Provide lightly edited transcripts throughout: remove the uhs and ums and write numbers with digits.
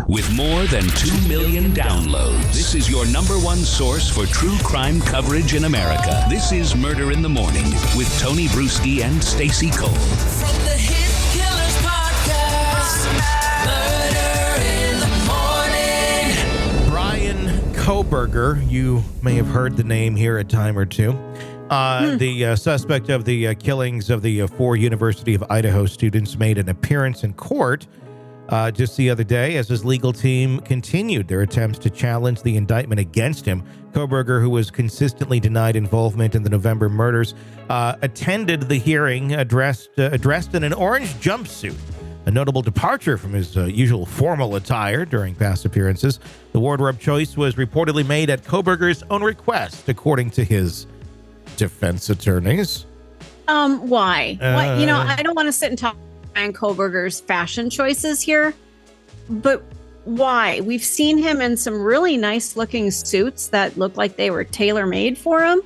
With more than 2 million downloads, this is your number one source for true crime coverage in America. This is Murder in the Morning with Tony Bruschi and Stacey Cole. From the Hit Killers Podcast, Murder in the Morning. Bryan Kohberger, you may have heard the name here a time or two. The suspect of the killings of the 4 University of Idaho students made an appearance in court just the other day as his legal team continued their attempts to challenge the indictment against him. Kohberger, who was consistently denied involvement in the November murders, attended the hearing dressed in an orange jumpsuit, a notable departure from his usual formal attire during past appearances. The wardrobe choice was reportedly made at Kohberger's own request, according to his defense attorneys. Why? I don't want to sit and talk Bryan Kohberger's fashion choices here, but why? We've seen him in some really nice looking suits that look like they were tailor-made for him.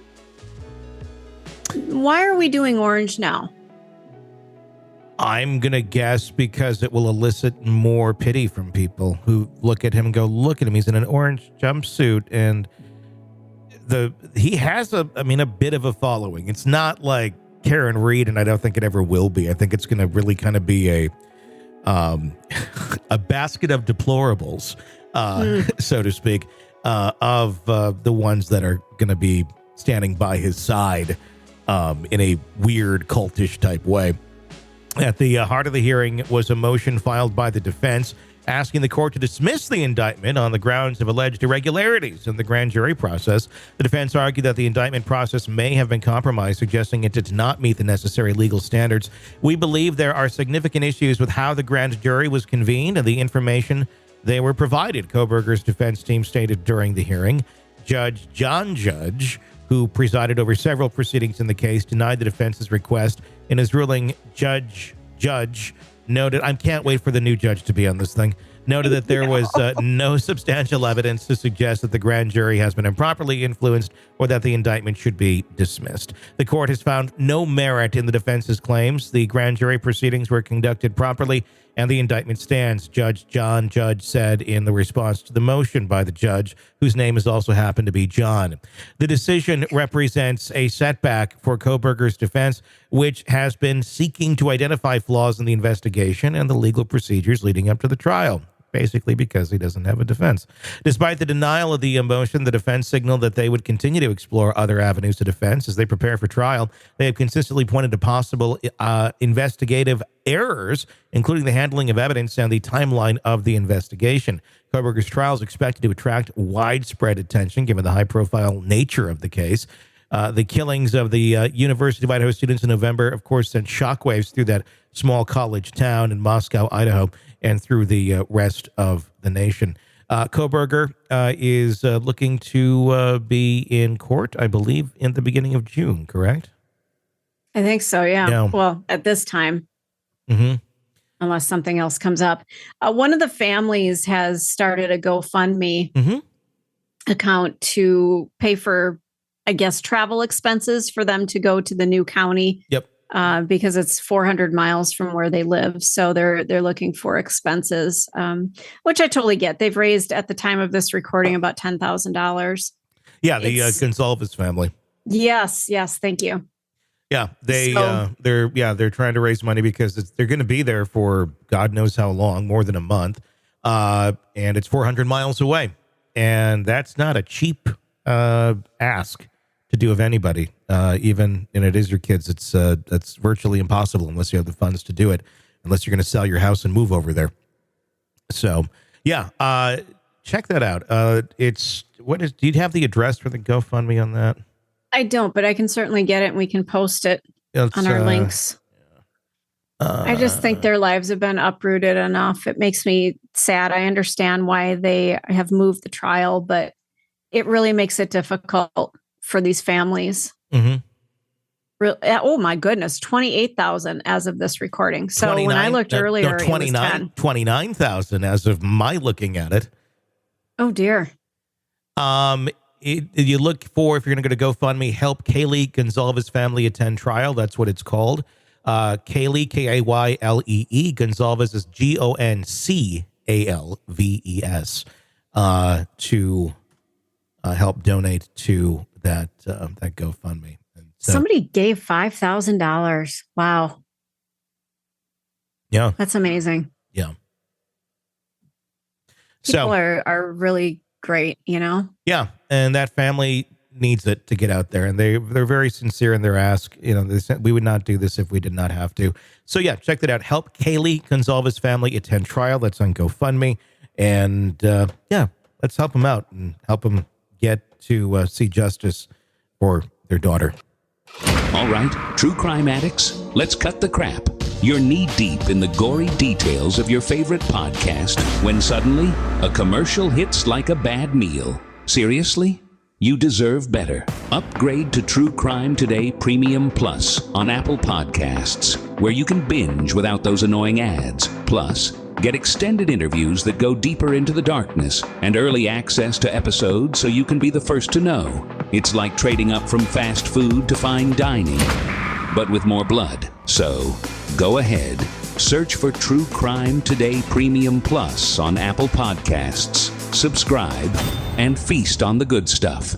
Why are we doing orange now? I'm going to guess because it will elicit more pity from people who look at him and go, look at him. He's in an orange jumpsuit, and he has a bit of a following. It's not like Karen Reed, and I don't think it ever will be. I think it's going to really kind of be a basket of deplorables, so to speak, of the ones that are going to be standing by his side in a weird cultish type way. At the heart of the hearing was a motion filed by the defense asking the court to dismiss the indictment on the grounds of alleged irregularities in the grand jury process. The defense argued that the indictment process may have been compromised, suggesting it did not meet the necessary legal standards. We believe there are significant issues with how the grand jury was convened and the information they were provided, Kohberger's defense team stated during the hearing. Judge John Judge, who presided over several proceedings in the case, denied the defense's request. In his ruling, Judge noted, I can't wait for the new judge to be on this thing, noted that there was no substantial evidence to suggest that the grand jury has been improperly influenced or that the indictment should be dismissed. The court has found no merit in the defense's claims. The grand jury proceedings were conducted properly and the indictment stands, Judge John Judge said in the response to the motion by the judge, whose name has also happened to be John. The decision represents a setback for Kohberger's defense, which has been seeking to identify flaws in the investigation and the legal procedures leading up to the trial, basically because he doesn't have a defense. Despite the denial of the motion, the defense signaled that they would continue to explore other avenues of defense as they prepare for trial. They have consistently pointed to possible investigative errors, including the handling of evidence and the timeline of the investigation. Kohberger's trial is expected to attract widespread attention given the high-profile nature of the case. The killings of the University of Idaho students in November, of course, sent shockwaves through that small college town in Moscow, Idaho, and through the rest of the nation. Kohberger is looking to be in court, I believe, in the beginning of June, correct? I think so, yeah. Yeah. Well, at this time, unless something else comes up. One of the families has started a GoFundMe account to pay for, I guess, travel expenses for them to go to the new county. Yep. Because it's 400 miles from where they live. So they're looking for expenses, which I totally get. They've raised at the time of this recording about $10,000. Yeah, the Gonzalez family. Yes, thank you. Yeah, they're trying to raise money because they're going to be there for God knows how long, more than a month, and it's 400 miles away, and that's not a cheap ask to do of anybody, even, and it is your kids. That's virtually impossible unless you have the funds to do it, unless you're going to sell your house and move over there. So, yeah, check that out. Do you have the address for the GoFundMe on that? I don't, but I can certainly get it and we can post it on our links. I just think their lives have been uprooted enough. It makes me sad. I understand why they have moved the trial, but it really makes it difficult for these families. Oh my goodness, 28,000 as of this recording. So when I looked earlier, it was 29,000 as of my looking at it. Oh dear. You look for, if you're going to go to GoFundMe, help Kaylee Gonzalez family attend trial. That's what it's called. Kaylee, Kaylee, Gonzalez is Gonczalez. ALVES, to help donate to that GoFundMe. And so, somebody gave $5,000. Wow. Yeah. That's amazing. Yeah. People are really great, Yeah. And that family needs it to get out there, and they're very sincere in their ask. They said we would not do this if we did not have to. So yeah, check that out. Help Kaylee Gonzalez family attend trial. That's on GoFundMe, and let's help them out and help them get to see justice for their daughter. All right, true crime addicts, let's cut the crap. You're knee-deep in the gory details of your favorite podcast when suddenly a commercial hits like a bad meal. Seriously? You deserve better. Upgrade to True Crime Today Premium Plus on Apple Podcasts, where you can binge without those annoying ads. Plus, get extended interviews that go deeper into the darkness and early access to episodes so you can be the first to know. It's like trading up from fast food to fine dining, but with more blood. So, go ahead. Search for True Crime Today Premium Plus on Apple Podcasts. Subscribe and feast on the good stuff.